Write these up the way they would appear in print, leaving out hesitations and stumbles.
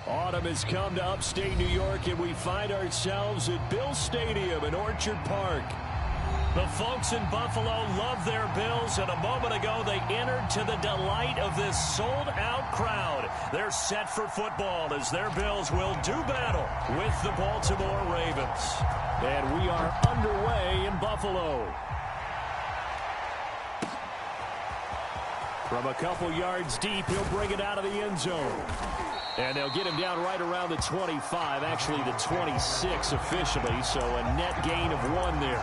Autumn has come to upstate New York, and we find ourselves at Bill Stadium in Orchard Park. The folks in Buffalo love their Bills, and a moment ago they entered to the delight of this sold-out crowd. They're set for football as their Bills will do battle with the Baltimore Ravens. And we are underway in Buffalo. From a couple yards deep, he'll bring it out of the end zone. And they'll get him down right around the 25, actually the 26 officially, so a net gain of 1 there.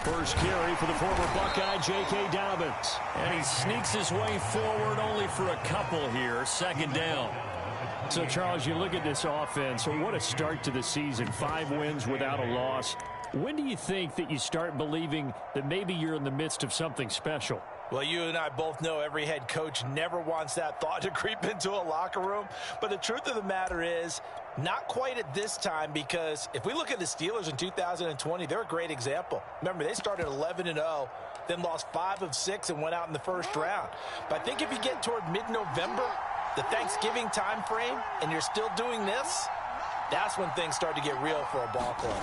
First carry for the former Buckeye, J.K. Dobbins. And he sneaks his way forward only for a couple here. Second down. So, Charles, you look at this offense. So what a start to the season. 5 wins without a loss. When do you think that you start believing that maybe you're in the midst of something special? Well, you and I both know every head coach never wants that thought to creep into a locker room. But the truth of the matter is, not quite at this time, because if we look at the Steelers in 2020, they're a great example. Remember, they started 11-0, then lost 5 of 6 and went out in the first round. But I think if you get toward mid-November, the Thanksgiving time frame, and you're still doing this, that's when things start to get real for a ball club.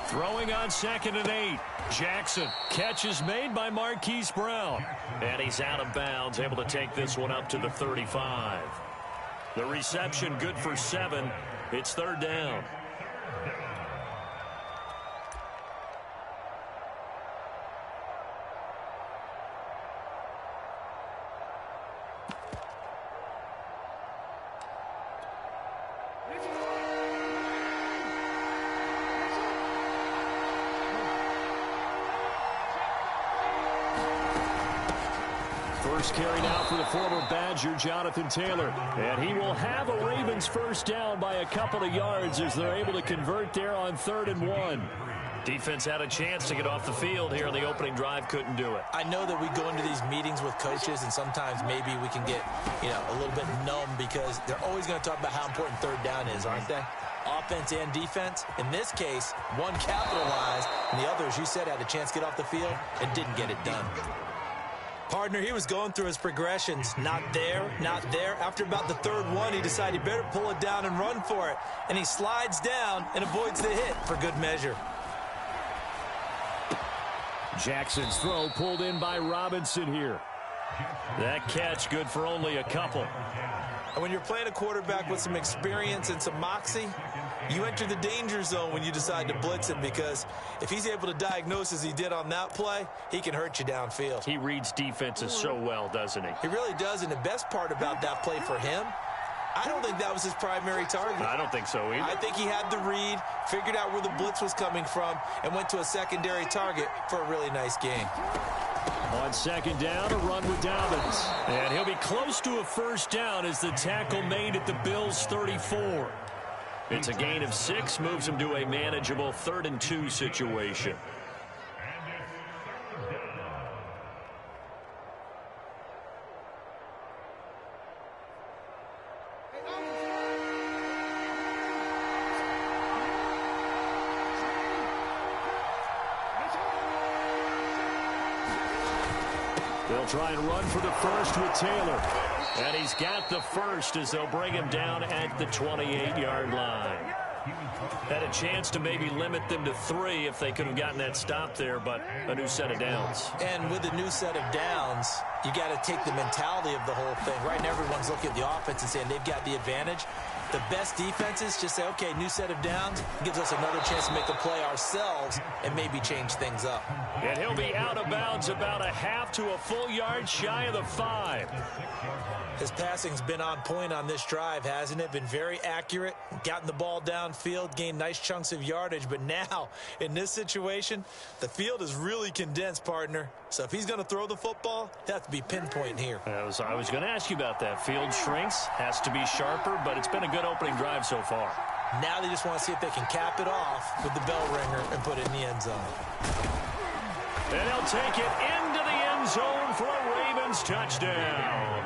Throwing on 2nd and 8. Jackson. Catch is made by Marquise Brown. And he's out of bounds, able to take this one up to the 35. The reception good for 7. It's 3rd down. First carry now for the former Badger, Jonathan Taylor. And he will have a Ravens first down by a couple of yards as they're able to convert there on 3rd and 1. Defense had a chance to get off the field here on the opening drive, couldn't do it. I know that we go into these meetings with coaches, and sometimes maybe we can get, a little bit numb because they're always going to talk about how important 3rd down is, aren't they? Offense and defense. In this case, one capitalized, and the other, as you said, had a chance to get off the field and didn't get it done. Partner, he was going through his progressions. Not there, not there. After about the 3rd one, he decided he better pull it down and run for it. And he slides down and avoids the hit for good measure. Jackson's throw pulled in by Robinson here. That catch good for only a couple. And when you're playing a quarterback with some experience and some moxie, you enter the danger zone when you decide to blitz him, because if he's able to diagnose as he did on that play, he can hurt you downfield. He reads defenses so well, doesn't he? He really does, and the best part about that play for him, I don't think that was his primary target. I don't think so either. I think he had the read, figured out where the blitz was coming from, and went to a secondary target for a really nice gain. On 2nd down, a run with Dobbins. And he'll be close to a first down as the tackle made at the Bills' 34. It's a gain of 6, moves him to a manageable 3rd and 2 situation. They'll try and run for the first with Taylor. And he's got the first as they'll bring him down at the 28-yard line. Had a chance to maybe limit them to 3 if they could have gotten that stop there, but a new set of downs. And with a new set of downs, you got to take the mentality of the whole thing. Right now, everyone's looking at the offense and saying they've got the advantage. The best defenses just say, okay, new set of downs, gives us another chance to make a play ourselves and maybe change things up. And he'll be out of bounds about a half to a full yard shy of the 5. His passing's been on point on this drive, hasn't it? Been very accurate, gotten the ball downfield, gained nice chunks of yardage. But now, in this situation, the field is really condensed, partner. So if he's going to throw the football, it has to be pinpoint here. I was going to ask you about that. Field shrinks, has to be sharper, but it's been a good opening drive so far. Now they just want to see if they can cap it off with the bell ringer and put it in the end zone. And they'll take it into the end zone for a Ravens touchdown.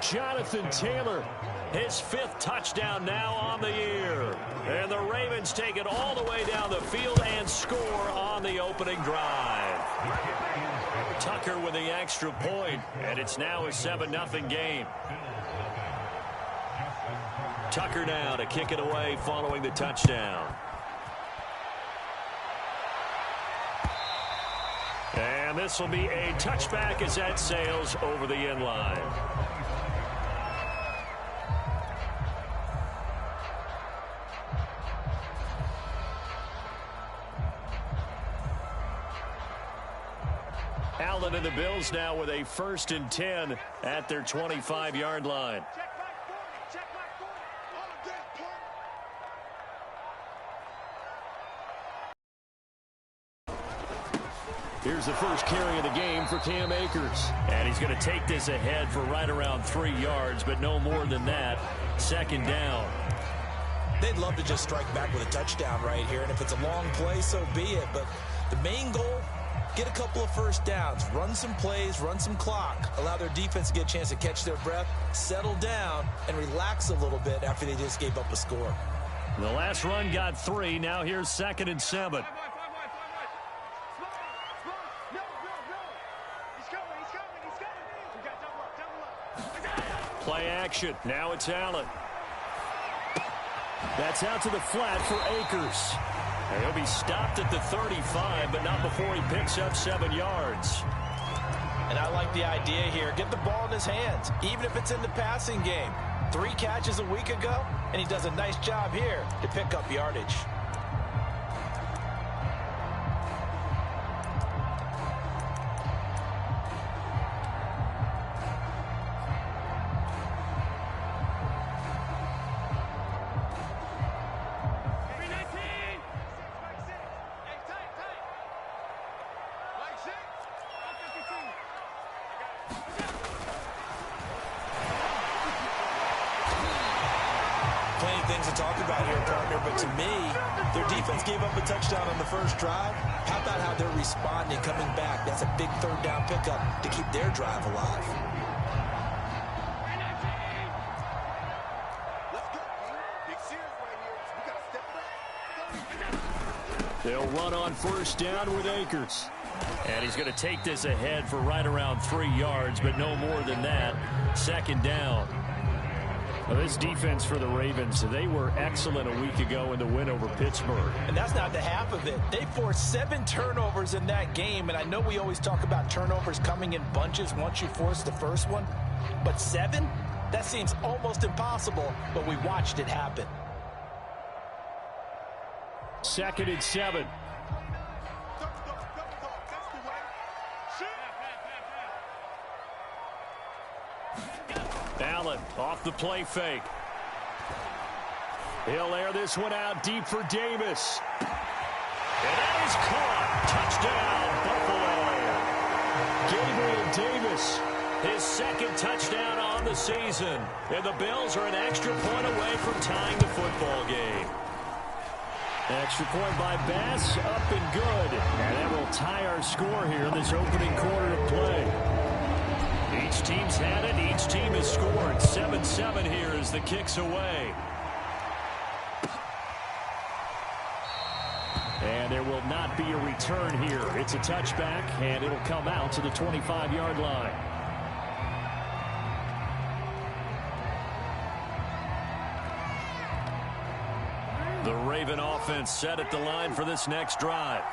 Jonathan Taylor, his 5th touchdown now on the year. And the Ravens take it all the way down the field and score on the opening drive. Tucker with the extra point, and it's now a 7-0 game. Tucker now to kick it away following the touchdown. And this will be a touchback as that sails over the end line. Allen and the Bills now with a 1st and 10 at their 25-yard line. Here's the first carry of the game for Cam Akers. And he's going to take this ahead for right around 3 yards, but no more than that. 2nd down. They'd love to just strike back with a touchdown right here, and if it's a long play, so be it. But the main goal, get a couple of first downs, run some plays, run some clock, allow their defense to get a chance to catch their breath, settle down, and relax a little bit after they just gave up a score. The last run got 3. Now here's 2nd and 7. Play action. Now it's Allen. That's out to the flat for Akers. And he'll be stopped at the 35, but not before he picks up 7 yards. And I like the idea here. Get the ball in his hands, even if it's in the passing game. 3 catches a week ago, and he does a nice job here to pick up yardage. Things to talk about here, partner, but to me, their defense gave up a touchdown on the first drive. How about how they're responding, coming back? That's a big 3rd down pickup to keep their drive alive. They'll run on 1st down with Akers. And he's going to take this ahead for right around 3 yards, but no more than that. 2nd down. Well, this defense for the Ravens, they were excellent a week ago in the win over Pittsburgh. And that's not the half of it. They forced 7 turnovers in that game, and I know we always talk about turnovers coming in bunches once you force the first one, but 7? That seems almost impossible, but we watched it happen. 2nd and 7. Allen off the play fake. He'll air this one out deep for Davis. And that is caught. Touchdown, Buffalo. Gabriel Davis, his 2nd touchdown on the season. And the Bills are an extra point away from tying the football game. Extra point by Bass, up and good. And that will tie our score here in this opening quarter of play. Each team's had it. Each team has scored. 7-7 here as the kick's away. And there will not be a return here. It's a touchback, and it'll come out to the 25-yard line. The Raven offense set at the line for this next drive.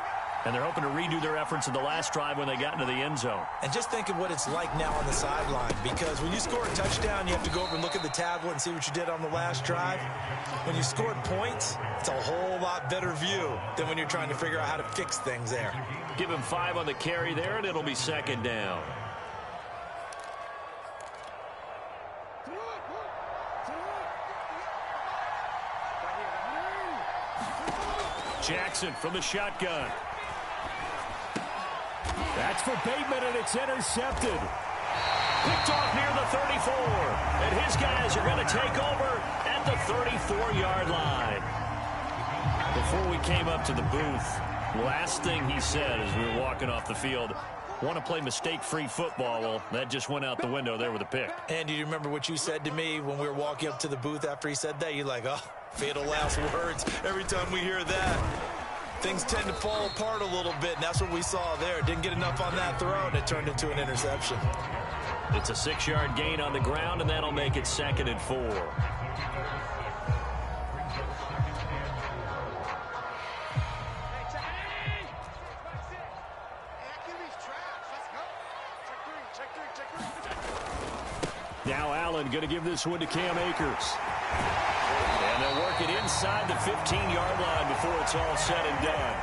And they're hoping to redo their efforts in the last drive when they got into the end zone. And just think of what it's like now on the sideline, because when you score a touchdown, you have to go over and look at the tablet and see what you did on the last drive. When you scored points, it's a whole lot better view than when you're trying to figure out how to fix things there. Give him 5 on the carry there, and it'll be second down. Jackson from the shotgun. That's for Bateman, and it's intercepted. Picked off near the 34. And his guys are going to take over at the 34-yard line. Before we came up to the booth, last thing he said as we were walking off the field, want to play mistake-free football. Well, that just went out the window there with a pick. And do you remember what you said to me when we were walking up to the booth after he said that? You're like, oh, fatal last words. Every time we hear that, things tend to fall apart a little bit, and that's what we saw there. Didn't get enough on that throw, and it turned into an interception. It's a 6-yard gain on the ground, and that'll make it 2nd and 4. Now Allen going to give this one to Cam Akers. And they'll work it inside the 15-yard line before it's all said and done.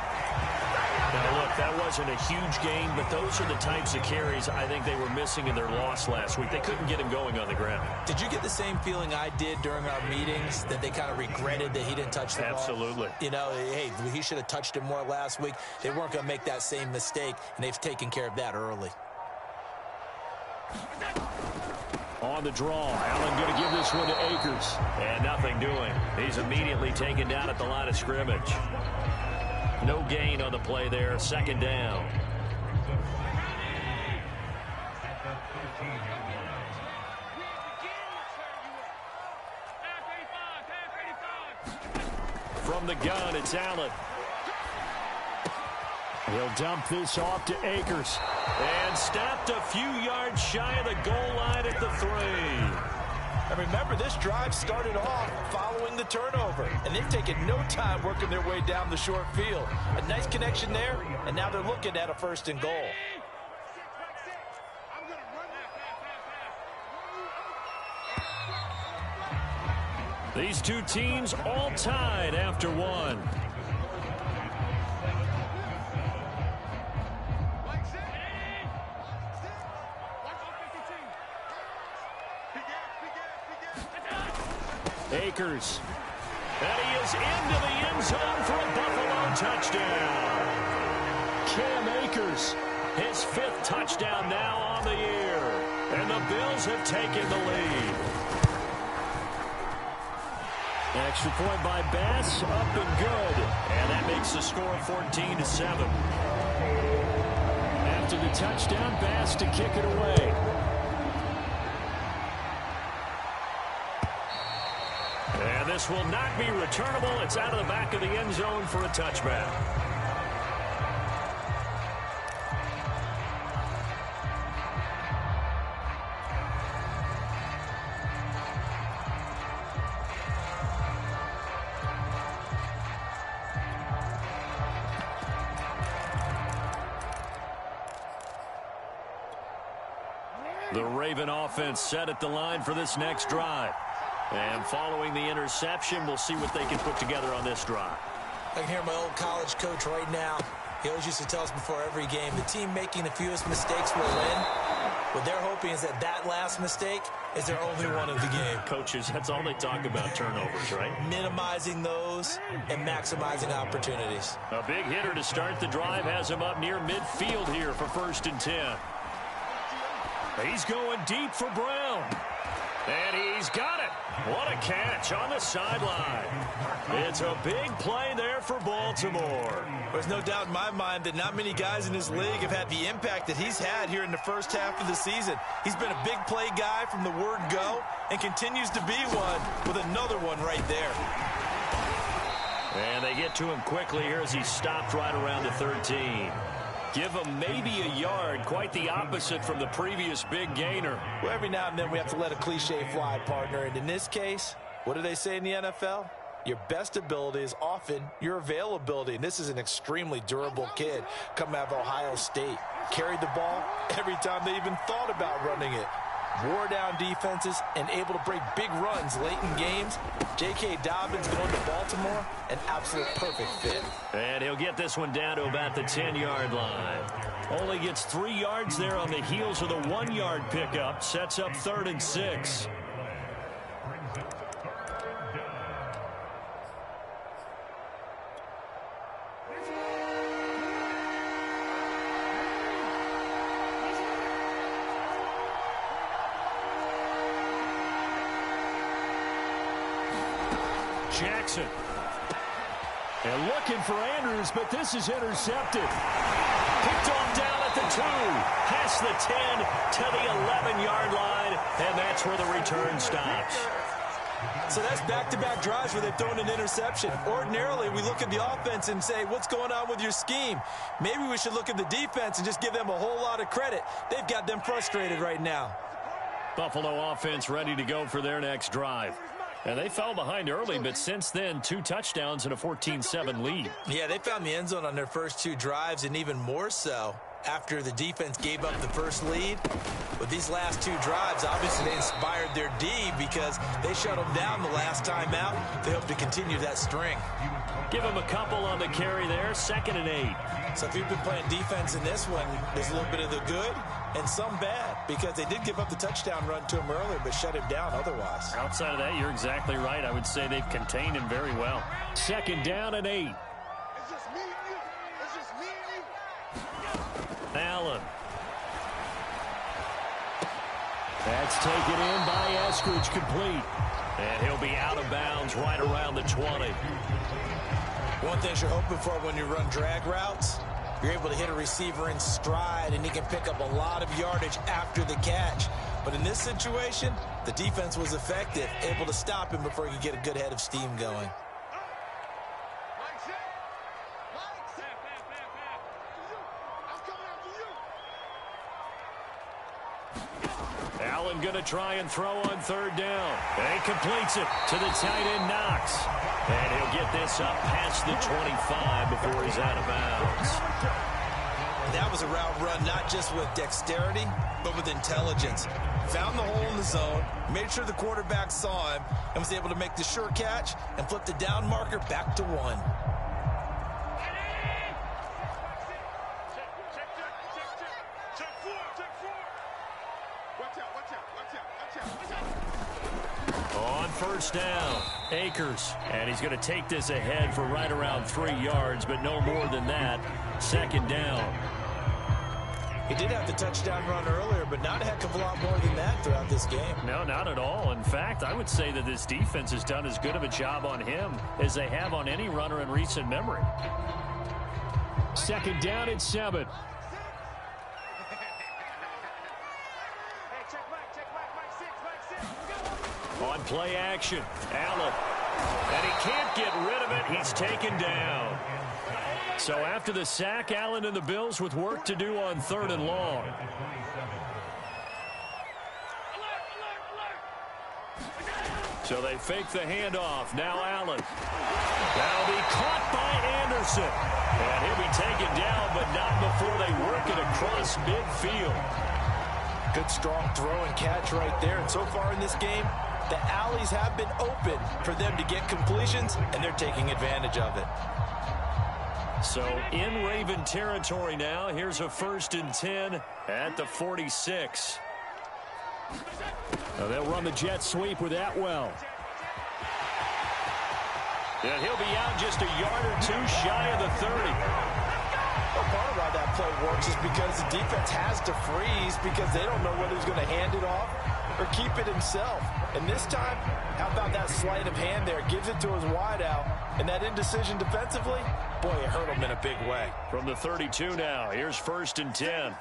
Now, look, that wasn't a huge gain, but those are the types of carries I think they were missing in their loss last week. They couldn't get him going on the ground. Did you get the same feeling I did during our meetings, that they kind of regretted that he didn't touch the ball? Absolutely. You know, hey, he should have touched it more last week. They weren't going to make that same mistake, and they've taken care of that early. On the draw, Allen going to give this one to Akers. And nothing doing. He's immediately taken down at the line of scrimmage. No gain on the play there. 2nd down. From the gun, it's Allen. He'll dump this off to Akers. And stopped a few yards shy of the goal line at the 3. And remember, this drive started off following the turnover, and they've taken no time working their way down the short field. A nice connection there, and now they're looking at a 1st and goal. These two teams all tied after 1. Akers. And he is into the end zone for a Buffalo touchdown. Cam Akers, his 5th touchdown now on the year. And the Bills have taken the lead. Extra point by Bass, up and good. And that makes the score 14-7. After the touchdown, Bass to kick it away. And this will not be returnable. It's out of the back of the end zone for a touchback. The Raven offense set at the line for this next drive. And following the interception, we'll see what they can put together on this drive. I can hear my old college coach right now. He always used to tell us before every game, the team making the fewest mistakes will win. What they're hoping is that that last mistake is their only one of the game. Coaches, that's all they talk about, turnovers, right? Minimizing those and maximizing opportunities. A big hitter to start the drive has him up near midfield here for 1st and 10. He's going deep for Brown. And he's got it. What a catch on the sideline. It's a big play there for Baltimore. There's no doubt in my mind that not many guys in this league have had the impact that he's had here in the first half of the season. He's been a big play guy from the word go and continues to be one with another one right there. And they get to him quickly here as he stopped right around the 13. Give him maybe a yard, quite the opposite from the previous big gainer. Well, every now and then we have to let a cliche fly, partner. And in this case, what do they say in the NFL? your best ability is often your availability. And this is an extremely durable kid coming out of Ohio State. Carried the ball every time they even thought about running it. Wore down defenses and able to break big runs late in games. J.K. Dobbins going to Baltimore, an absolute perfect fit. And he'll get this one down to about the 10-yard line. Only gets 3 yards there on the heels of the 1-yard pickup. Sets up 3rd and 6. Jackson. And looking for Andrews, but this is intercepted. Picked off down at the 2. Past the 10 to the 11-yard line, and that's where the return stops. So that's back-to-back drives where they've thrown an interception. Ordinarily, we look at the offense and say, what's going on with your scheme? Maybe we should look at the defense and just give them a whole lot of credit. They've got them frustrated right now. Buffalo offense ready to go for their next drive. And they fell behind early, but since then, 2 touchdowns and a 14-7 lead. Yeah, they found the end zone on their first 2 drives, and even more so after the defense gave up the first lead. But these last 2 drives, obviously they inspired their D because they shut them down the last time out. They hope to continue that string. Give them a couple on the carry there, 2nd and 8. So if you've been playing defense in this one, there's a little bit of the good and some bad, because they did give up the touchdown run to him earlier, but shut him down otherwise. Outside of that, you're exactly right. I would say they've contained him very well. 2nd down and 8. It's just me and you. It's just me and you. Allen. That's taken in by Eskridge, complete. And he'll be out of bounds right around the 20. One thing you're hoping for when you run drag routes, you're able to hit a receiver in stride, and he can pick up a lot of yardage after the catch. But in this situation, the defense was effective, able to stop him before he could get a good head of steam going. Allen going to try and throw on 3rd down. And he completes it to the tight end, Knox. And he'll get this up past the 25 before he's out of bounds. That was a route run not just with dexterity, but with intelligence. Found the hole in the zone, made sure the quarterback saw him, and was able to make the sure catch and flip the down marker back to 1. On 1st down, Akers. And he's going to take this ahead for right around 3 yards, but no more than that. 2nd down. He did have the touchdown run earlier, but not a heck of a lot more than that throughout this game. No, not at all. In fact, I would say that this defense has done as good of a job on him as they have on any runner in recent memory. 2nd down and 7. On play action, Allen. And he can't get rid of it. He's taken down. So after the sack, Allen and the Bills with work to do on 3rd and long. So they fake the handoff. Now Allen. That'll be caught by Anderson. And he'll be taken down, but not before they work it across midfield. Good strong throw and catch right there. And so far in this game, the alleys have been open for them to get completions, and they're taking advantage of it. So in Raven territory now. Here's a 1st and 10 at the 46. Now they'll run the jet sweep with Atwell. And he'll be out just a yard or 2 shy of the 30. Well, part of why that play works is because the defense has to freeze because they don't know whether he's going to hand it off or keep it himself. And this time, how about that sleight of hand there? Gives it to his wideout. And that indecision defensively, boy, it hurt him in a big way. From the 32 now, here's 1st and 10.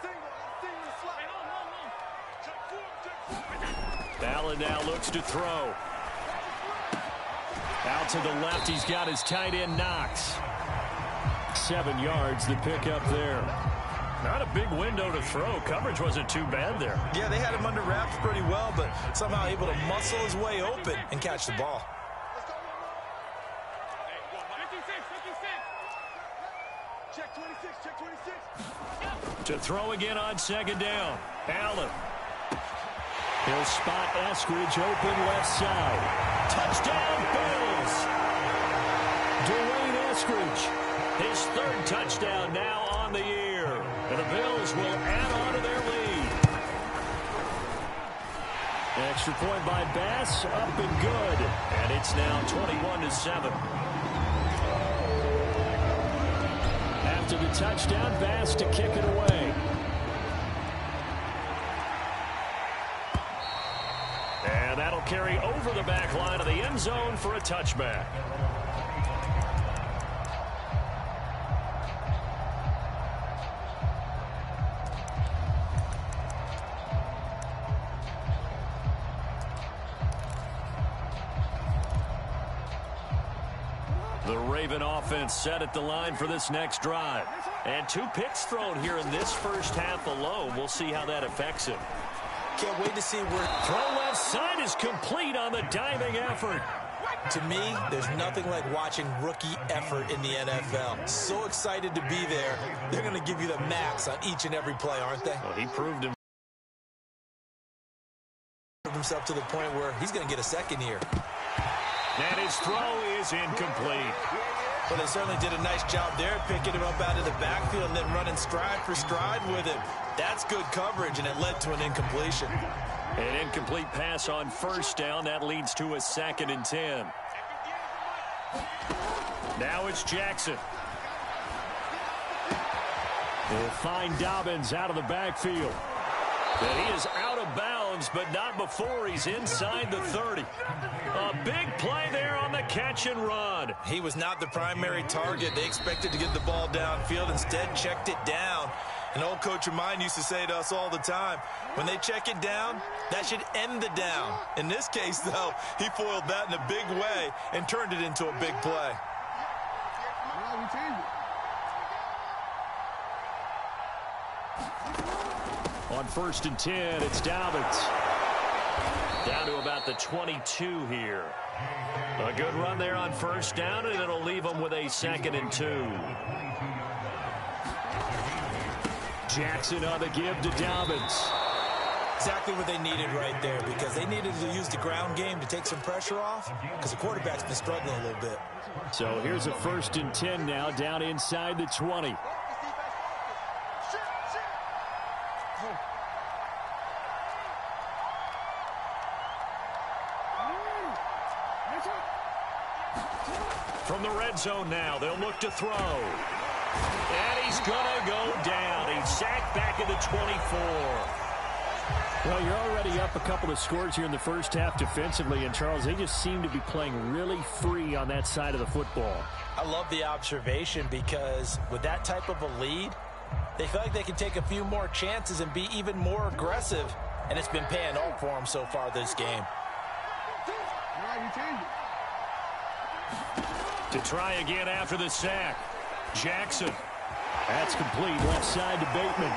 Allen now looks to throw. Out to the left, he's got his tight end, Knox. 7 yards, the pickup there. Not a big window to throw. Coverage wasn't too bad there. Yeah, they had him under wraps pretty well, but somehow able to muscle his way open and catch the ball. Check 26, check 26. To throw again on second down. Allen. He'll spot Eskridge open left side. Touchdown, Bills. Dwayne Eskridge, his third touchdown now on the year. And the Bills will add on to their lead. Extra point by Bass, up and good. And it's now 21-7. After the touchdown, Bass to kick it away. And that'll carry over the back line of the end zone for a touchback. The Raven offense set at the line for this next drive. And 2 picks thrown here in this first half alone. We'll see how that affects him. Can't wait to see where... Throw left side is complete on the diving effort. To me, there's nothing like watching rookie effort in the NFL. So excited to be there. They're going to give you the max on each and every play, aren't they? Well, he proved himself to the point where he's going to get a second here. And his throw is incomplete. Well, they certainly did a nice job there, picking him up out of the backfield and then running stride for stride with him. That's good coverage, and it led to an incompletion. An incomplete pass on first down. That leads to a 2nd and 10. Now it's Jackson. We'll find Dobbins out of the backfield. And he is out of bounds, but not before he's inside the 30. A big play there on the catch and run. He was not the primary target. They expected to get the ball downfield. Instead, checked it down. An old coach of mine used to say to us all the time, when they check it down, that should end the down. In this case, though, he foiled that in a big way and turned it into a big play. On 1st and 10, it's Dobbins. Down to about the 22 here. A good run there on first down, and it'll leave them with a 2nd and 2. Jackson on the give to Dobbins. Exactly what they needed right there, because they needed to use the ground game to take some pressure off, because the quarterback's been struggling a little bit. So here's a 1st and 10 now, down inside the 20. From the red zone now, they'll look to throw. And he's going to go down. He's sacked back at the 24. Well, you're already up a couple of scores here in the first half defensively, and Charles, they just seem to be playing really free on that side of the football. I love the observation, because with that type of a lead, they feel like they can take a few more chances and be even more aggressive, and it's been paying off for them so far this game. To try again after the sack. Jackson. That's complete. Left side to Bateman.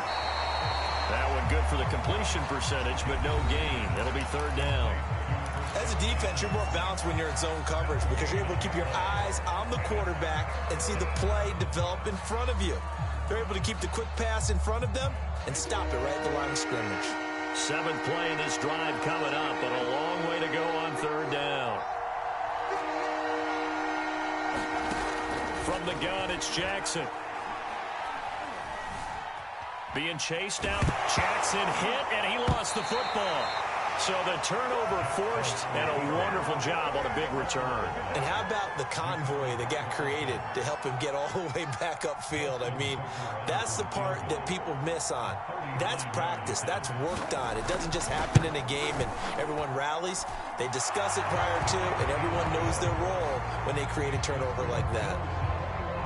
That one good for the completion percentage, but no gain. That'll be 3rd down. As a defense, you're more balanced when you're in zone coverage, because you're able to keep your eyes on the quarterback and see the play develop in front of you. They're able to keep the quick pass in front of them and stop it right at the line of scrimmage. 7th play in this drive coming up, but a long way to go on 3rd down. From the gun, it's Jackson. Being chased out. Jackson hit, and he lost the football. So the turnover forced, and a wonderful job on a big return. And how about the convoy that got created to help him get all the way back upfield? I mean, that's the part that people miss on. That's practice. That's worked on. It doesn't just happen in a game and everyone rallies. They discuss it prior to, and everyone knows their role when they create a turnover like that.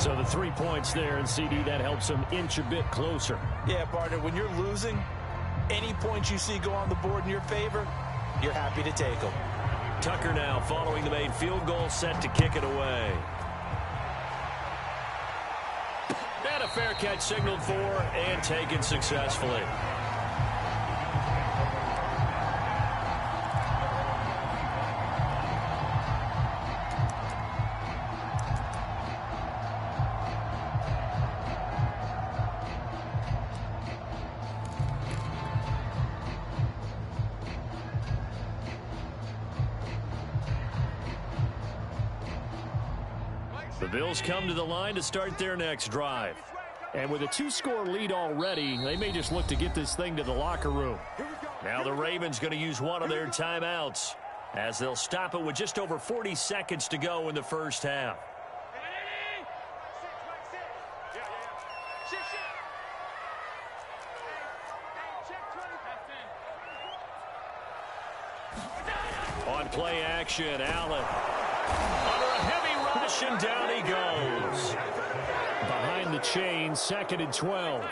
So the 3 points there, and CD, that helps them inch a bit closer. Yeah, partner, when you're losing, any points you see go on the board in your favor, you're happy to take them. Tucker now following the made field goal, set to kick it away. And a fair catch signaled for and taken successfully. The Bills come to the line to start their next drive. And with a 2-score lead already, they may just look to get this thing to the locker room. Now the Ravens going to use one of their timeouts as they'll stop it with just over 40 seconds to go in the first half. On play action, Allen. Under a heavy rush, and down he goes. Behind the chain, 2nd and 12.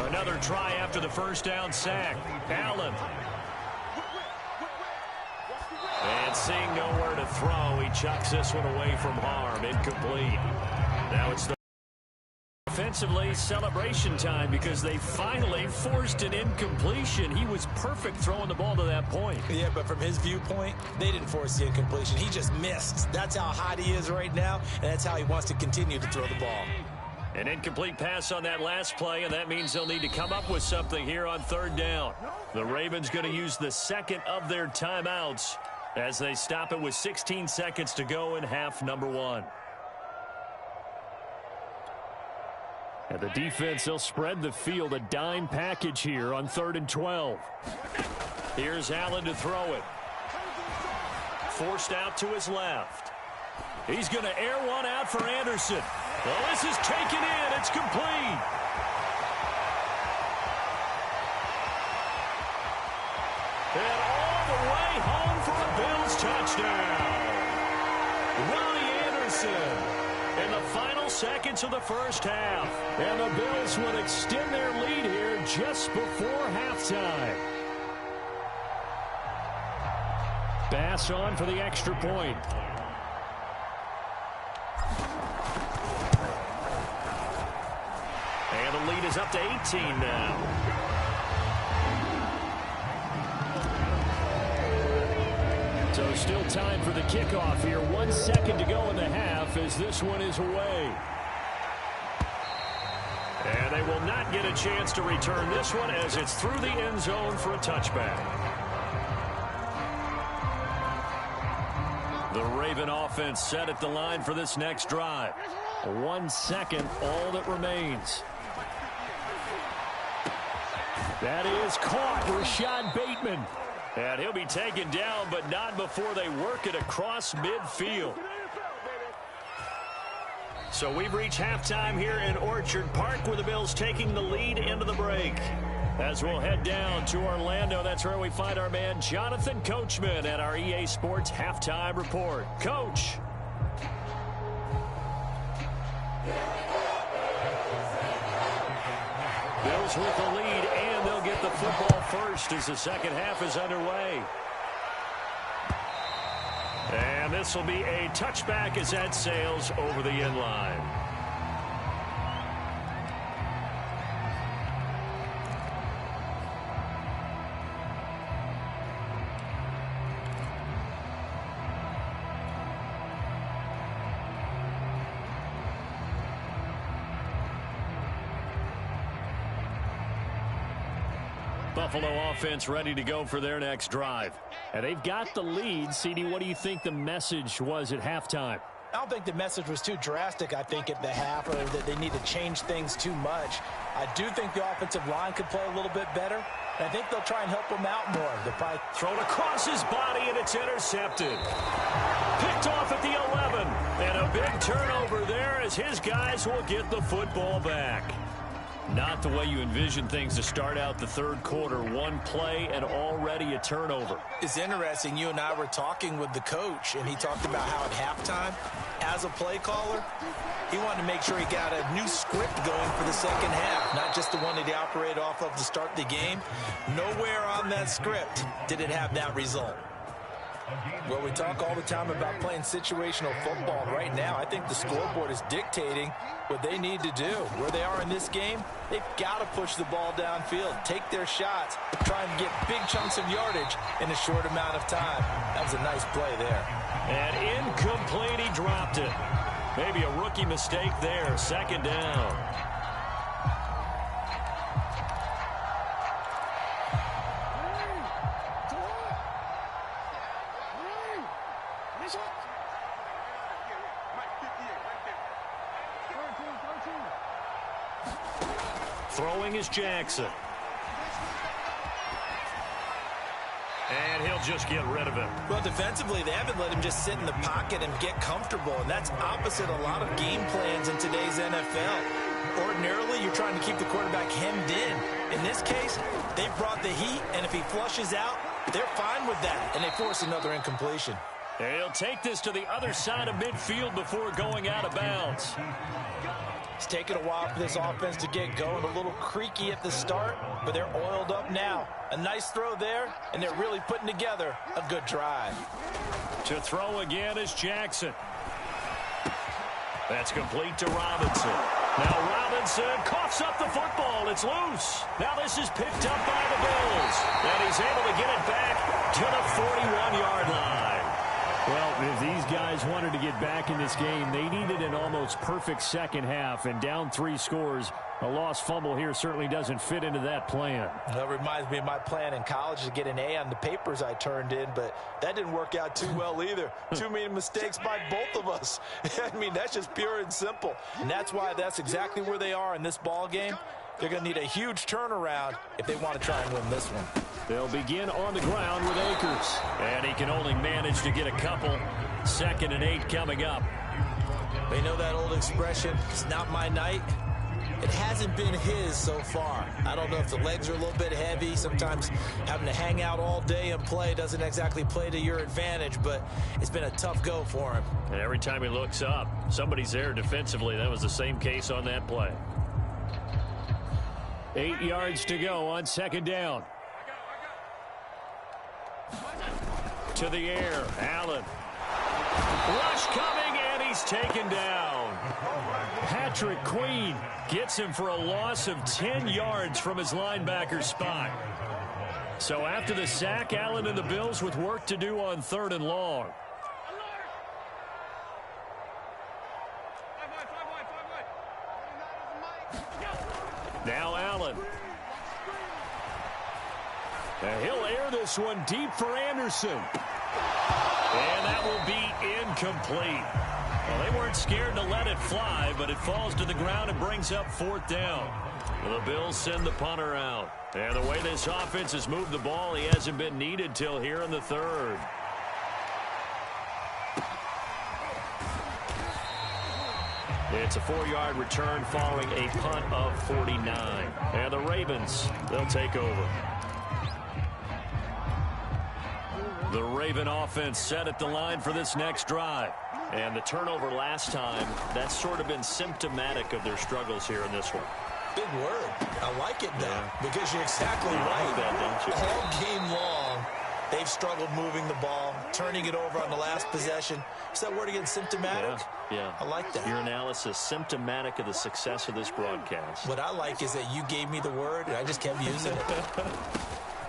Another try after the first down sack. Allen. And seeing nowhere to throw, he chucks this one away from harm. Incomplete. Now it's the offensively celebration time because they finally forced an incompletion. He was perfect throwing the ball to that point. Yeah, but from his viewpoint, they didn't force the incompletion. He just missed. That's how hot he is right now, and that's how he wants to continue to throw the ball. An incomplete pass on that last play, and that means they'll need to come up with something here on 3rd down. The Ravens going to use the second of their timeouts as they stop it with 16 seconds to go in half number 1. And the defense, they'll spread the field, a dime package here on 3rd and 12. Here's Allen to throw it. Forced out to his left. He's going to air one out for Anderson. Well, this is taken in. It's complete. And all the way home for a Bills touchdown. Ronnie Anderson in the final seconds of the first half. And the Bills will extend their lead here just before halftime. Bass on for the extra point. And the lead is up to 18 now. So still time for the kickoff here. 1 second to go in the half as this one is away. And they will not get a chance to return this one as it's through the end zone for a touchback. The Raven offense set at the line for this next drive. 1 second, all that remains. That is caught. Rashad Bateman. And he'll be taken down, but not before they work it across midfield. So we've reached halftime here in Orchard Park with the Bills taking the lead into the break. As we'll head down to Orlando, that's where we find our man Jonathan Coachman at our EA Sports Halftime Report. Coach. Bills with the lead, and they'll get the football first as the second half is underway. And this will be a touchback as that sails over the end line. Buffalo offense ready to go for their next drive. And they've got the lead. CD, what do you think the message was at halftime? I don't think the message was too drastic, I think, at the half, or that they need to change things too much. I do think the offensive line could play a little bit better. And I think they'll try and help him out more. They'll probably throw it across his body, and it's intercepted. Picked off at the 11. And a big turnover there as his guys will get the football back. Not the way you envision things to start out the third quarter. One play and already a turnover. It's interesting. You and I were talking with the coach, and he talked about how at halftime, as a play caller, he wanted to make sure he got a new script going for the second half, not just the one that he operated off of to start the game. Nowhere on that script did it have that result. Well, we talk all the time about playing situational football. Right now, I think the scoreboard is dictating what they need to do. Where they are in this game, they've got to push the ball downfield, take their shots, try and get big chunks of yardage in a short amount of time. That was a nice play there. And incomplete, he dropped it. Maybe a rookie mistake there. Second down. Throwing is Jackson. And he'll just get rid of it. Well, defensively, they haven't let him just sit in the pocket and get comfortable, and that's opposite a lot of game plans in today's NFL. Ordinarily, you're trying to keep the quarterback hemmed in. In this case, they brought the heat, and if he flushes out, they're fine with that, and they force another incompletion. He'll take this to the other side of midfield before going out of bounds. It's taken a while for this offense to get going. A little creaky at the start, but they're oiled up now. A nice throw there, and they're really putting together a good drive. To throw again is Jackson. That's complete to Robinson. Now Robinson coughs up the football. It's loose. Now this is picked up by the Bills. And he's able to get it back to the 41-yard line. Well, if these guys wanted to get back in this game, they needed an almost perfect second half, and down 3 scores. A lost fumble here certainly doesn't fit into that plan. That reminds me of my plan in college to get an A on the papers I turned in, but that didn't work out too well either. Too many mistakes by both of us. I mean, that's just pure and simple. And that's why that's exactly where they are in this ball game. They're going to need a huge turnaround if they want to try and win this one. They'll begin on the ground with Akers. And he can only manage to get a couple. 2nd and 8 coming up. They know that old expression, it's not my night. It hasn't been his so far. I don't know if the legs are a little bit heavy. Sometimes having to hang out all day and play doesn't exactly play to your advantage, but it's been a tough go for him. And every time he looks up, somebody's there defensively. That was the same case on that play. 8 yards to go on 2nd down. To the air, Allen. Rush coming, and he's taken down. Patrick Queen gets him for a loss of 10 yards from his linebacker spot. So after the sack, Allen and the Bills with work to do on 3rd and long. Now Allen. And he'll air this one deep for Anderson. And that will be incomplete. Well, they weren't scared to let it fly, but it falls to the ground and brings up 4th down. The Bills send the punter out. And the way this offense has moved the ball, he hasn't been needed till here in the 3rd. It's a 4-yard return following a punt of 49. And the Ravens, they'll take over. The Raven offense set at the line for this next drive. And the turnover last time, that's sort of been symptomatic of their struggles here in this one. Big word. I like it now because you're exactly right. That, don't you? All game long, they've struggled moving the ball, turning it over on the last possession. Is that word again, symptomatic? Yeah. I like that. Your analysis, symptomatic of the success of this broadcast. What I like is that you gave me the word, and I just kept using it.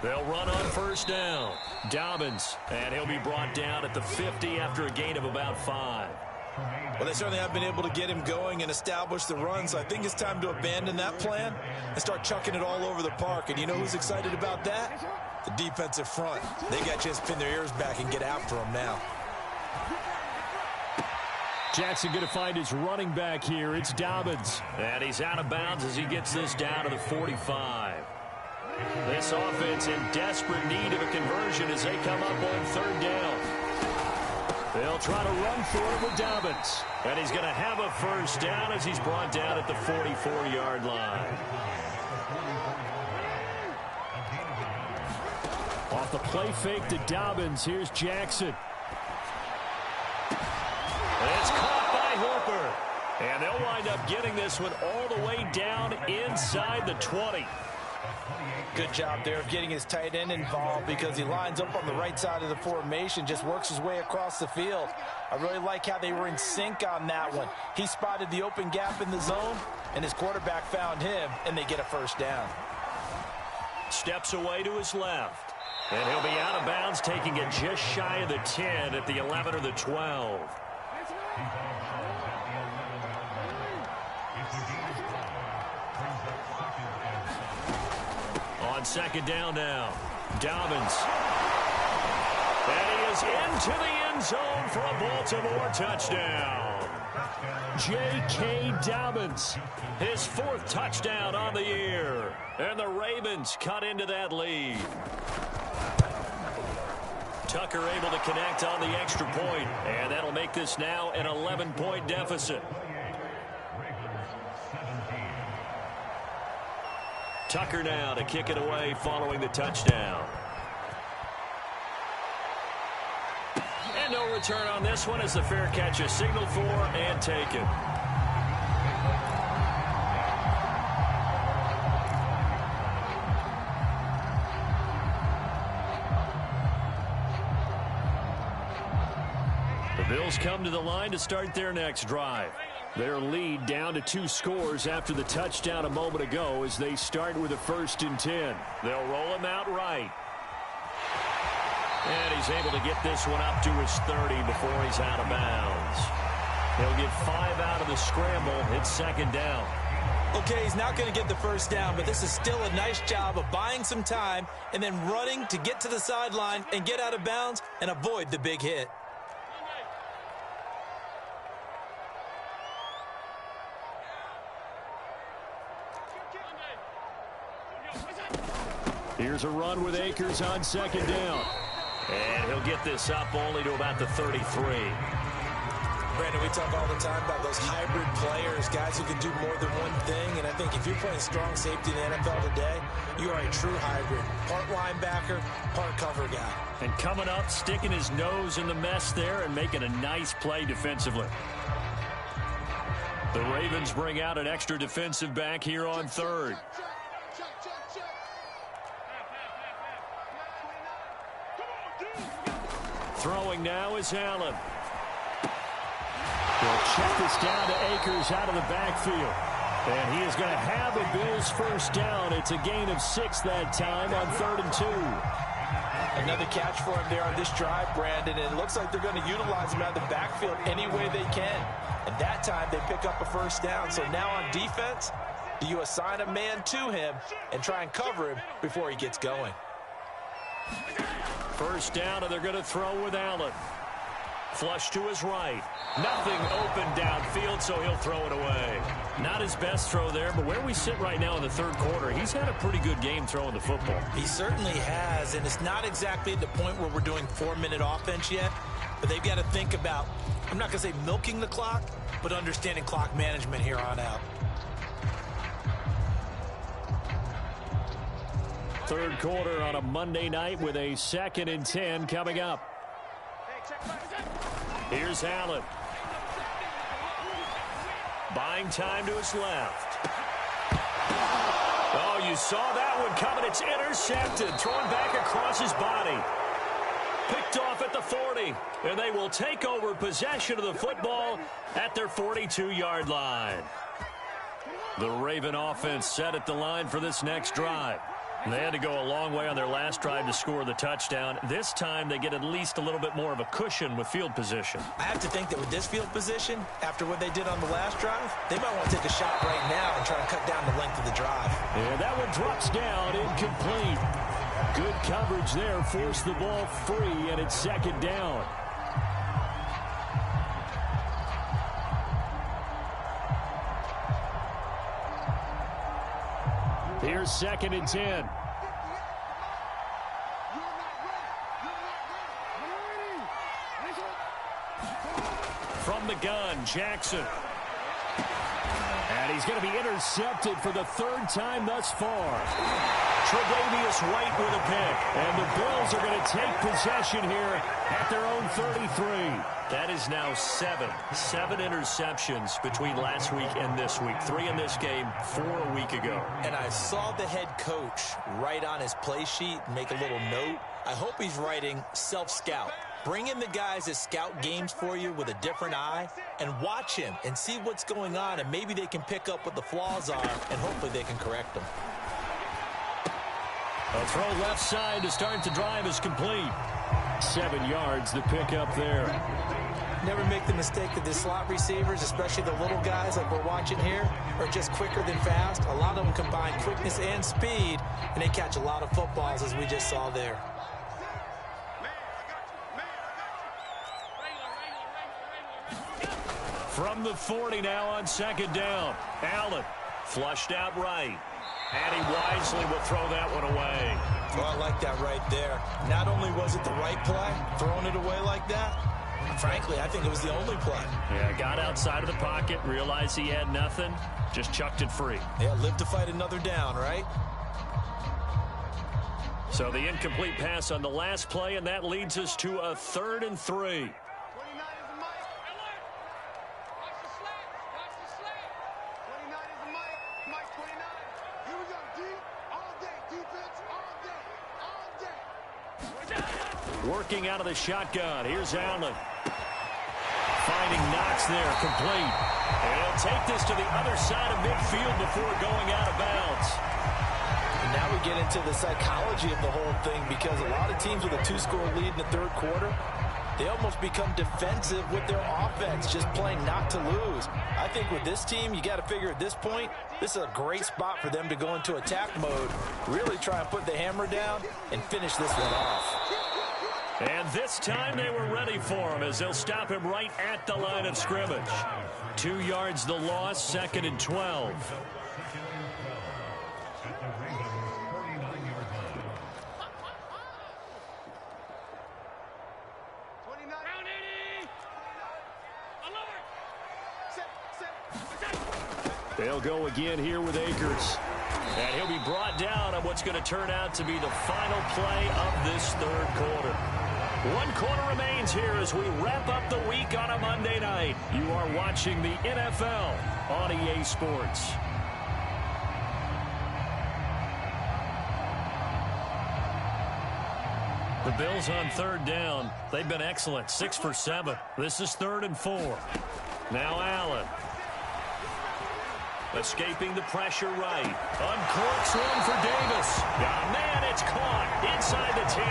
They'll run on 1st down. Dobbins, and he'll be brought down at the 50 after a gain of about 5. Well, they certainly have been able to get him going and establish the run, so I think it's time to abandon that plan and start chucking it all over the park. And you know who's excited about that? The defensive front. They got to just pin their ears back and get after him now. Jackson going to find his running back here. It's Dobbins. And he's out of bounds as he gets this down to the 45. This offense in desperate need of a conversion as they come up on 3rd down. They'll try to run for it with Dobbins. And he's going to have a 1st down as he's brought down at the 44-yard line. Off the play fake to Dobbins, here's Jackson. It's caught by Hooper. And they'll wind up getting this one all the way down inside the 20. Good job there of getting his tight end involved because he lines up on the right side of the formation, just works his way across the field. I really like how they were in sync on that one. He spotted the open gap in the zone, and his quarterback found him, and they get a 1st down. Steps away to his left. And he'll be out of bounds, taking it just shy of the 10 at the 11 or the 12. On 2nd down now, Dobbins. And he is into the end zone for a Baltimore touchdown. J.K. Dobbins, his 4th touchdown on the year. And the Ravens cut into that lead. Tucker able to connect on the extra point, and that'll make this now an 11-point deficit. Tucker now to kick it away following the touchdown. And no return on this one as the fair catch is signaled for and taken. The Bills come to the line to start their next drive. Their lead down to 2 scores after the touchdown a moment ago as they start with a 1st and 10. They'll roll him out right. And he's able to get this one up to his 30 before he's out of bounds. He'll get 5 out of the scramble. It's 2nd down. Okay, he's not going to get the 1st down, but this is still a nice job of buying some time and then running to get to the sideline and get out of bounds and avoid the big hit. Here's a run with Akers on 2nd down. And he'll get this up only to about the 33. Brandon, we talk all the time about those hybrid players, guys who can do more than one thing. And I think if you're playing strong safety in the NFL today, you are a true hybrid. Part linebacker, part cover guy. And coming up, sticking his nose in the mess there and making a nice play defensively. The Ravens bring out an extra defensive back here on 3rd. Throwing now is Allen. They'll check this down to Akers out of the backfield. And he is going to have a Bills 1st down. It's a gain of 6 that time on 3rd and 2. Another catch for him there on this drive, Brandon. And it looks like they're going to utilize him out of the backfield any way they can. And that time they pick up a 1st down. So now on defense, do you assign a man to him and try and cover him before he gets going? 1st down, and they're going to throw with Allen. Flush to his right. Nothing open downfield, so he'll throw it away. Not his best throw there, but where we sit right now in the 3rd quarter, he's had a pretty good game throwing the football. He certainly has, and it's not exactly at the point where we're doing 4-minute offense yet, but they've got to think about, I'm not going to say milking the clock, but understanding clock management here on out. 3rd quarter on a Monday night with a 2nd and 10 coming up. Here's Allen. Buying time to his left. Oh, you saw that one coming. It's intercepted. Thrown back across his body. Picked off at the 40. And they will take over possession of the football at their 42-yard line. The Raven offense set at the line for this next drive. They had to go a long way on their last drive to score the touchdown. This time they get at least a little bit more of a cushion with field position. I have to think that with this field position, after what they did on the last drive, they might want to take a shot right now and try and cut down the length of the drive. And that one drops down, incomplete. Good coverage there, forced the ball free, and it's 2nd down. Here's 2nd and 10. From the gun, Jackson. And he's going to be intercepted for the 3rd time thus far. Tre'Davious White with a pick. And the Bills are going to take possession here at their own 33. That is now 7 interceptions between last week and this week. 3 in this game, 4 a week ago. And I saw the head coach write on his play sheet, make a little note. I hope he's writing self-scout. Bring in the guys that scout games for you with a different eye and watch him and see what's going on, and maybe they can pick up what the flaws are, and hopefully they can correct them. A throw left side to start the drive is complete. 7 yards, the pickup there. Never make the mistake that the slot receivers, especially the little guys like we're watching here, are just quicker than fast. A lot of them combine quickness and speed, and they catch a lot of footballs, as we just saw there. From the 40 now on second down. Allen flushed out right. And he wisely will throw that one away. Well, I like that right there. Not only was it the right play, throwing it away like that, frankly, I think it was the only play. Yeah, got outside of the pocket, realized he had nothing, just chucked it free. Yeah, live to fight another down, right? So the incomplete pass on the last play, and that leads us to a 3rd and 3. Working out of the shotgun. Here's Allen. Finding Knox there, complete. And he'll take this to the other side of midfield before going out of bounds. And now we get into the psychology of the whole thing, because a lot of teams with a 2-score lead in the 3rd quarter, they almost become defensive with their offense, just playing not to lose. I think with this team, you got to figure at this point, this is a great spot for them to go into attack mode, really try and put the hammer down and finish this one off. And this time they were ready for him, as they'll stop him right at the line of scrimmage. 2 yards the loss, 2nd and 12. They'll go again here with Akers. And he'll be brought down on what's going to turn out to be the final play of this 3rd quarter. 1 quarter remains here as we wrap up the week on a Monday night. You are watching the NFL on EA Sports. The Bills on 3rd down. They've been excellent, 6 for 7. This is 3rd and 4. Now Allen. Escaping the pressure right. Uncorks one for Davis. Oh, man, it's caught inside the 10.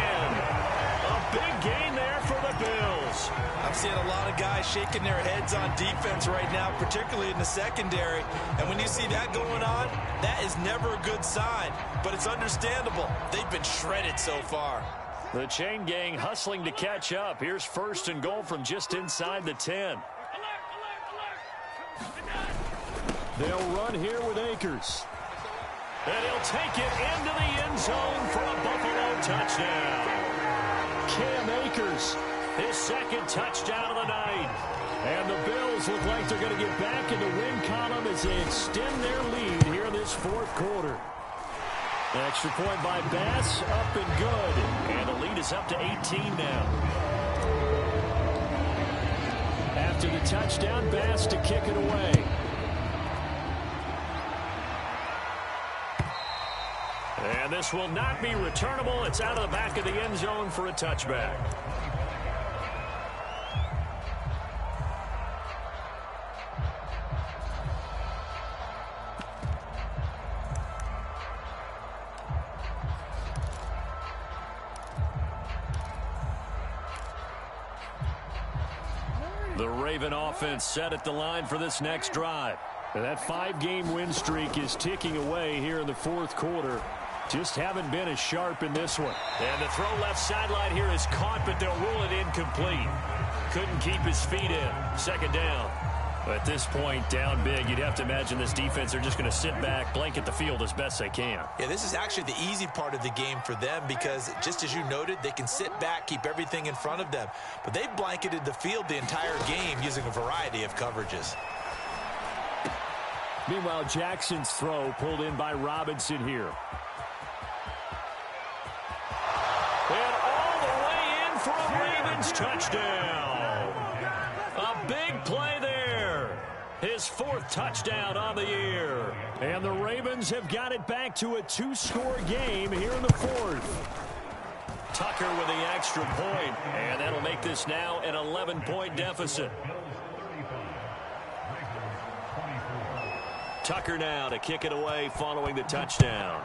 A big gain there for the Bills. I'm seeing a lot of guys shaking their heads on defense right now, particularly in the secondary. And when you see that going on, that is never a good sign. But it's understandable. They've been shredded so far. The chain gang hustling to catch up. Here's 1st and goal from just inside the 10. They'll run here with Akers. And he'll take it into the end zone for a Buffalo touchdown. Cam Akers, his 2nd touchdown of the night. And the Bills look like they're going to get back in the win column as they extend their lead here in this 4th quarter. An extra point by Bass, up and good. And the lead is up to 18 now. After the touchdown, Bass to kick it away. And this will not be returnable. It's out of the back of the end zone for a touchback. The Raven offense set at the line for this next drive. And that 5-game win streak is ticking away here in the 4th quarter. Just haven't been as sharp in this one. And the throw left sideline here is caught, but they'll rule it incomplete. Couldn't keep his feet in. 2nd down. At this point, down big, you'd have to imagine this defense are just going to sit back, blanket the field as best they can. Yeah, this is actually the easy part of the game for them, because just as you noted, they can sit back, keep everything in front of them. But they've blanketed the field the entire game using a variety of coverages. Meanwhile, Jackson's throw pulled in by Robinson here. And all the way in for a Ravens touchdown. A big play there. His 4th touchdown on the year. And the Ravens have got it back to a 2-score game here in the 4th. Tucker with the extra point, and that'll make this now an 11-point deficit. Tucker now to kick it away following the touchdown.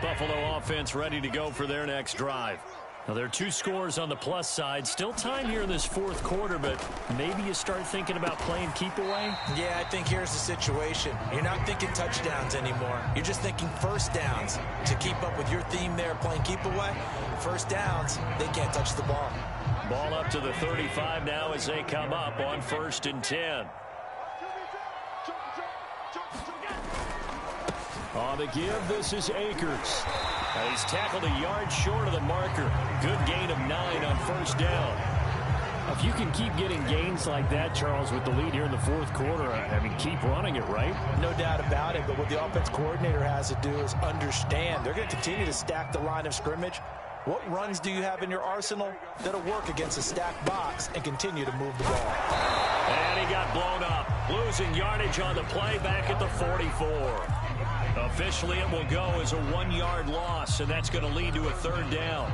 Buffalo offense ready to go for their next drive. Now, there are 2 scores on the plus side. Still time here in this fourth quarter, but maybe you start thinking about playing keep away? Yeah, I think here's the situation. You're not thinking touchdowns anymore. You're just thinking first downs. To keep up with your theme there, playing keep away, first downs, they can't touch the ball. Ball up to the 35 now as they come up on 1st and 10. On the give, this is Akers. He's tackled a yard short of the marker. Good gain of 9 on 1st down. If you can keep getting gains like that, Charles, with the lead here in the fourth quarter, I mean, keep running it, right? No doubt about it, but what the offense coordinator has to do is understand. They're going to continue to stack the line of scrimmage. What runs do you have in your arsenal that'll work against a stacked box and continue to move the ball? And he got blown up. Losing yardage on the play back at the 44. Officially, it will go as a 1-yard loss, and that's going to lead to a 3rd down.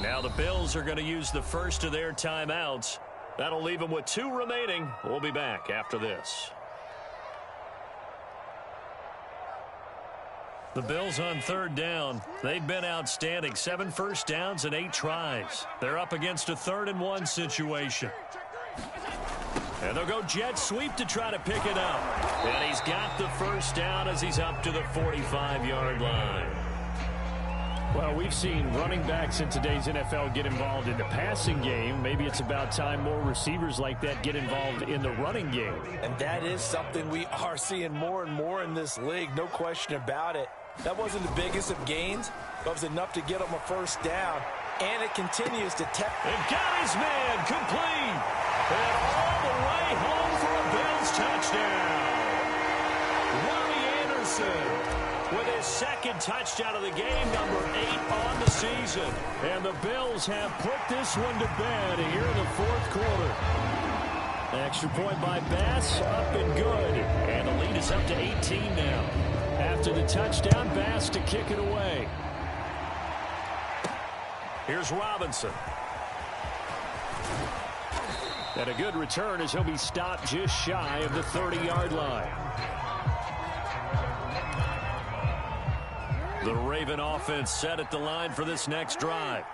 Now the Bills are going to use the first of their timeouts. That'll leave them with 2 remaining. We'll be back after this. The Bills on 3rd down. They've been outstanding. 7 first downs and 8 tries. They're up against a 3rd and 1 situation. And they'll go jet sweep to try to pick it up. And he's got the first down as he's up to the 45-yard line. Well, we've seen running backs in today's NFL get involved in the passing game. Maybe it's about time more receivers like that get involved in the running game. And that is something we are seeing more and more in this league, no question about it. That wasn't the biggest of gains, but it was enough to get him a first down. And it continues to tap. And got his man complete. And all the way home for a Bills touchdown. Robbie Anderson with his 2nd touchdown of the game, number 8 on the season. And the Bills have put this one to bed here in the fourth quarter. Extra point by Bass, up and good. And the lead is up to 18 now. After the touchdown, Bass to kick it away. Here's Robinson. And a good return as he'll be stopped just shy of the 30-yard line. The Raven offense set at the line for this next drive.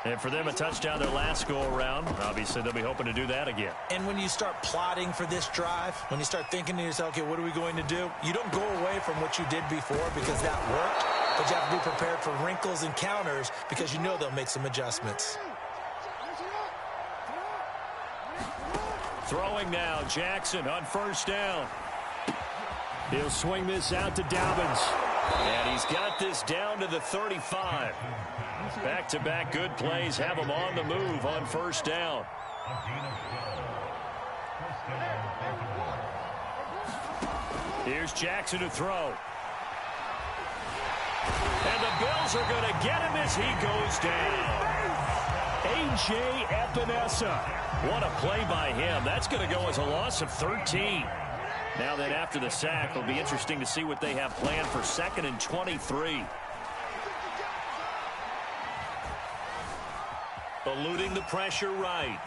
And for them, a touchdown their last go-around. Obviously, they'll be hoping to do that again. And when you start plotting for this drive, when you start thinking to yourself, okay, what are we going to do? You don't go away from what you did before because that worked. But you have to be prepared for wrinkles and counters because you know they'll make some adjustments. Throwing now, Jackson on first down. He'll swing this out to Dobbins. And he's got this down to the 35. Back-to-back good plays have him on the move on first down. Here's Jackson to throw. And the Bills are going to get him as he goes down. A.J. Epinesa. What a play by him. That's going to go as a loss of 13. Now then, after the sack, it'll be interesting to see what they have planned for 2nd and 23. Eluding the pressure right.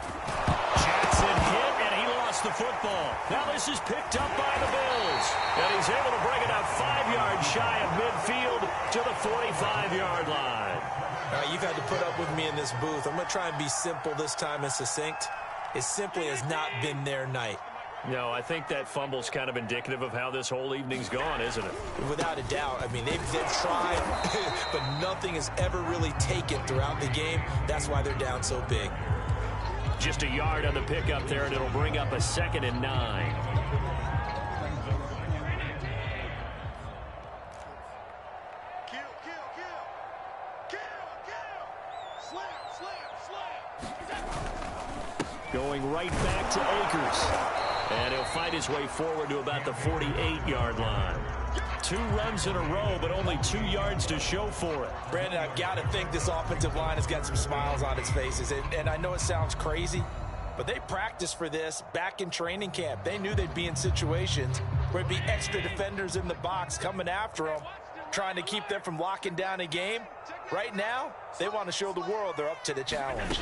Jackson hit, and he lost the football. Now this is picked up by the Bills. And he's able to bring it up 5 yards shy of midfield to the 45-yard line. All right, you've had to put up with me in this booth. I'm going to try and be simple this time and succinct. It simply has not been their night. No, I think that fumble's kind of indicative of how this whole evening's gone, isn't it? Without a doubt. I mean, they've tried, but nothing has ever really taken throughout the game. That's why they're down so big. Just a yard on the pickup there, and it'll bring up a 2nd and 9. Going right back to Akers. And he'll fight his way forward to about the 48-yard line. 2 runs in a row, but only 2 yards to show for it. Brandon, I've got to think this offensive line has got some smiles on its faces. And I know it sounds crazy, but they practiced for this back in training camp. They knew they'd be in situations where it'd be extra defenders in the box coming after them, trying to keep them from locking down a game. Right now, they want to show the world they're up to the challenge.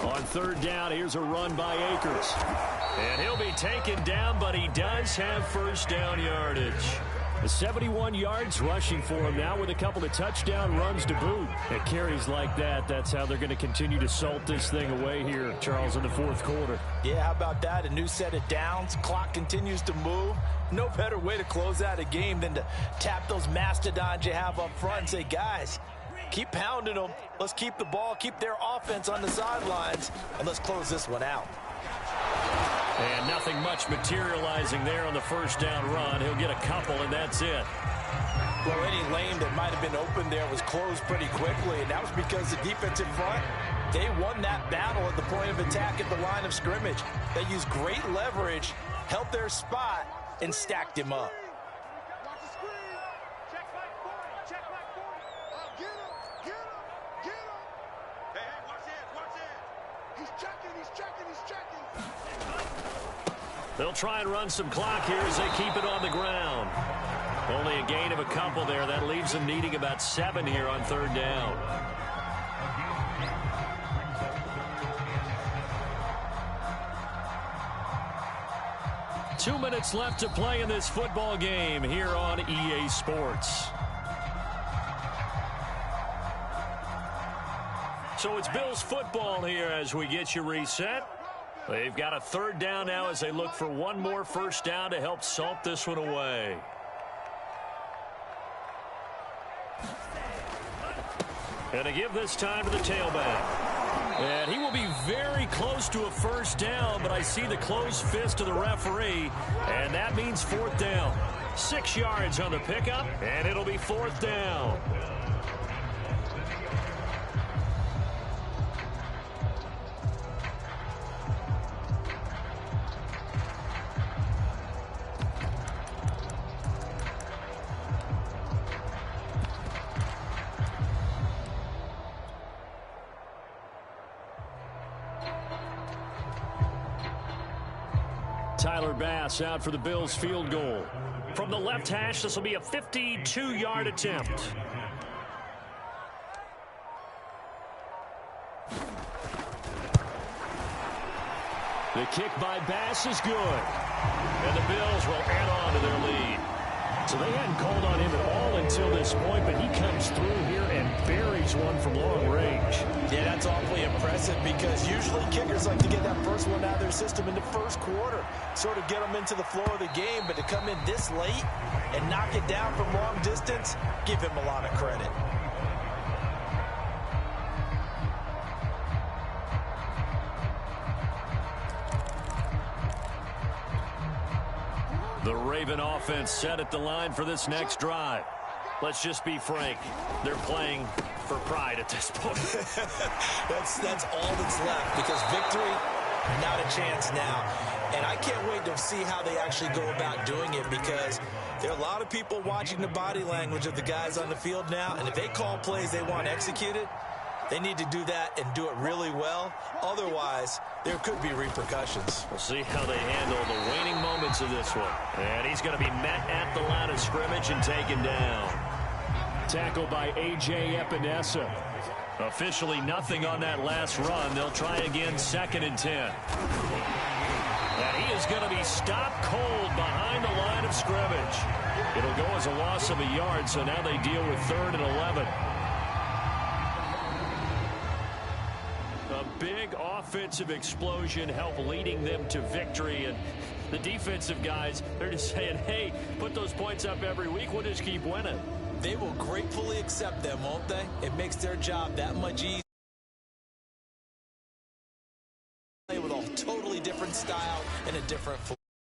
On 3rd down, here's a run by Akers. And he'll be taken down, but he does have first down yardage. 71 yards rushing for him now with a couple of touchdown runs to boot. At carries like that, that's how they're going to continue to salt this thing away here, Charles, in the 4th quarter. Yeah, how about that? A new set of downs. Clock continues to move. No better way to close out a game than to tap those mastodons you have up front and say, guys, keep pounding them. Let's keep the ball, keep their offense on the sidelines, and let's close this one out. And nothing much materializing there on the first down run. He'll get a couple, and that's it. Well, any lane that might have been open there was closed pretty quickly, and that was because the defensive front, they won that battle at the point of attack at the line of scrimmage. They used great leverage, held their spot, and stacked him up. Watch the screen. Check back 40. Check back 40. Get him. Get him. Get him. Hey, watch this. Watch this. He's checking. He's checking. He's checking. They'll try and run some clock here as they keep it on the ground. Only a gain of a couple there. That leaves them needing about 7 here on 3rd down. Two minutes left to play in this football game here on EA Sports. So it's Bills football here as we get you reset. They've got a 3rd down now as they look for one more first down to help salt this one away. And to give this time to the tailback. And he will be very close to a first down, but I see the closed fist of the referee, and that means 4th down. 6 yards on the pickup, and it'll be 4th down. Tyler Bass out for the Bills field goal. From the left hash, this will be a 52-yard attempt. The kick by Bass is good. And the Bills will add on to their lead. So they hadn't called on him at all until this point, but he comes through here and buries one from long range. Yeah, that's awfully impressive because usually kickers like to get that first one out of their system in the 1st quarter, sort of get them into the flow of the game, but to come in this late and knock it down from long distance, give him a lot of credit. The Raven offense set at the line for this next drive. Let's just be frank. They're playing for pride at this point. That's all that's left because victory, not a chance now. And I can't wait to see how they actually go about doing it because there are a lot of people watching the body language of the guys on the field now. And if they call plays they want executed, they need to do that and do it really well. Otherwise, there could be repercussions. We'll see how they handle the waning moments of this one. And he's going to be met at the line of scrimmage and taken down. Tackle by A.J. Epinesa. Officially nothing on that last run. They'll try again 2nd and 10. And he is going to be stopped cold behind the line of scrimmage. It'll go as a loss of a yard, so now they deal with 3rd and 11. A big offensive explosion helped leading them to victory, and the defensive guys, they're just saying, hey, put those points up every week, we'll just keep winning. They will gratefully accept them, won't they? It makes their job that much easier. With a totally different style and a different